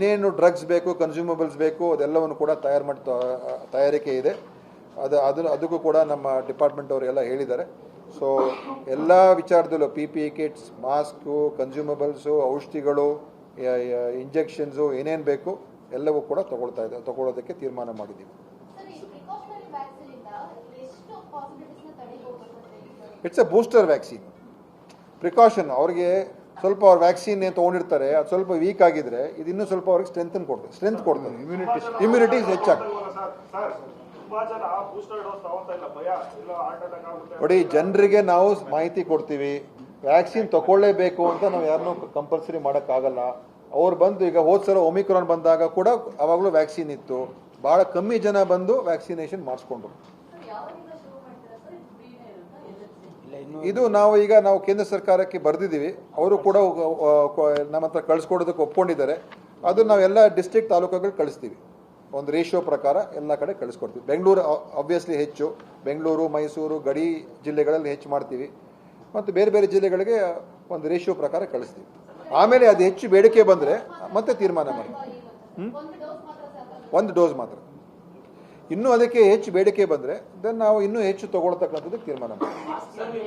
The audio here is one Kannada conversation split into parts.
ಏನೇನು ಡ್ರಗ್ಸ್ ಬೇಕು, ಕನ್ಸ್ಯೂಮಬಲ್ಸ್ ಬೇಕು ಅದೆಲ್ಲವನ್ನು ಕೂಡ ತಯಾರಿಕೆ ಇದೆ. ಅದಕ್ಕೂ ಕೂಡ ನಮ್ಮ ಡಿಪಾರ್ಟ್ಮೆಂಟ್ ಅವರೆಲ್ಲ ಹೇಳಿದ್ದಾರೆ. ಸೊ ಎಲ್ಲ ವಿಚಾರದಲ್ಲೂ PPE ಕಿಟ್ಸ್, ಮಾಸ್ಕು, ಕನ್ಸ್ಯೂಮಬಲ್ಸು, ಔಷಧಿಗಳು, ಇಂಜೆಕ್ಷನ್ಸು ಏನೇನು ಬೇಕು ಎಲ್ಲವೂ ಕೂಡ ತಗೊಳ್ಳೋದಕ್ಕೆ ತೀರ್ಮಾನ ಮಾಡಿದ್ದೀವಿ. It's A booster vaccine. Precaution ಅವ್ರಿಗೆ ಸ್ವಲ್ಪ ಅವ್ರ ವ್ಯಾಕ್ಸಿನ್ ಏನು ತೊಗೊಂಡಿರ್ತಾರೆ, ಅದು ಸ್ವಲ್ಪ ವೀಕ್ ಆಗಿದ್ರೆ ಇದು ಇನ್ನೂ ಸ್ವಲ್ಪ ಅವ್ರಿಗೆ ಸ್ಟ್ರೆಂತ್ ಕೊಡ್ತದೆ, ಇಮ್ಯುನಿಟಿ ಹೆಚ್ಚಾಗ್ತದೆ. ನೋಡಿ, ಜನರಿಗೆ ನಾವು ಮಾಹಿತಿ ಕೊಡ್ತೀವಿ, ವ್ಯಾಕ್ಸಿನ್ ತಗೊಳ್ಳೇಬೇಕು ಅಂತ ನಾವು ಯಾರನ್ನೂ ಕಂಪಲ್ಸರಿ ಮಾಡೋಕ್ಕಾಗಲ್ಲ. ಅವ್ರು ಬಂದು ಈಗ ಹೋದ ಸಲ ಒಮಿಕ್ರಾನ್ ಬಂದಾಗ ಕೂಡ ಅವಾಗಲೂ ವ್ಯಾಕ್ಸಿನ್ ಇತ್ತು, ಭಾಳ ಕಮ್ಮಿ ಜನ ಬಂದು ವ್ಯಾಕ್ಸಿನೇಷನ್ ಮಾಡಿಸ್ಕೊಂಡ್ರು. ಇದು ನಾವು ಕೇಂದ್ರ ಸರ್ಕಾರಕ್ಕೆ ಬರೆದಿದ್ದೀವಿ, ಅವರು ಕೂಡ ನಮ್ಮ ಹತ್ರ ಕಳಿಸ್ಕೊಡೋದಕ್ಕೆ ಒಪ್ಕೊಂಡಿದ್ದಾರೆ. ಅದು ನಾವೆಲ್ಲ ಡಿಸ್ಟ್ರಿಕ್ಟ್ ತಾಲೂಕುಗಳು ಕಳಿಸ್ತೀವಿ, ಒಂದು ರೇಷಿಯೋ ಪ್ರಕಾರ ಎಲ್ಲ ಕಡೆ ಕಳಿಸ್ಕೊಡ್ತೀವಿ. ಬೆಂಗಳೂರು ಆಬ್ವಿಯಸ್ಲಿ ಹೆಚ್ಚು, ಬೆಂಗಳೂರು, ಮೈಸೂರು, ಗಡಿ ಜಿಲ್ಲೆಗಳಲ್ಲಿ ಹೆಚ್ಚು ಮಾಡ್ತೀವಿ, ಮತ್ತು ಬೇರೆ ಬೇರೆ ಜಿಲ್ಲೆಗಳಿಗೆ ಒಂದು ರೇಷಿಯೋ ಪ್ರಕಾರ ಕಳಿಸ್ತೀವಿ. ಆಮೇಲೆ ಅದು ಹೆಚ್ಚು ಬೇಡಿಕೆ ಬಂದರೆ ಮತ್ತೆ ತೀರ್ಮಾನ ಮಾಡ್ತೀವಿ. ಒಂದು ಡೋಸ್ ಮಾತ್ರ. ಇನ್ನೂ ಅದಕ್ಕೆ ಹೆಚ್ಚು ಬೇಡಿಕೆ ಬಂದರೆ ದೆನ್ ನಾವು ಇನ್ನೂ ಹೆಚ್ಚು ತಗೊಳ್ತಕ್ಕಂಥದ್ದಕ್ಕೆ ತೀರ್ಮಾನ ಮಾಡ್ತೀವಿ.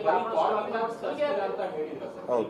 ಹೌದು.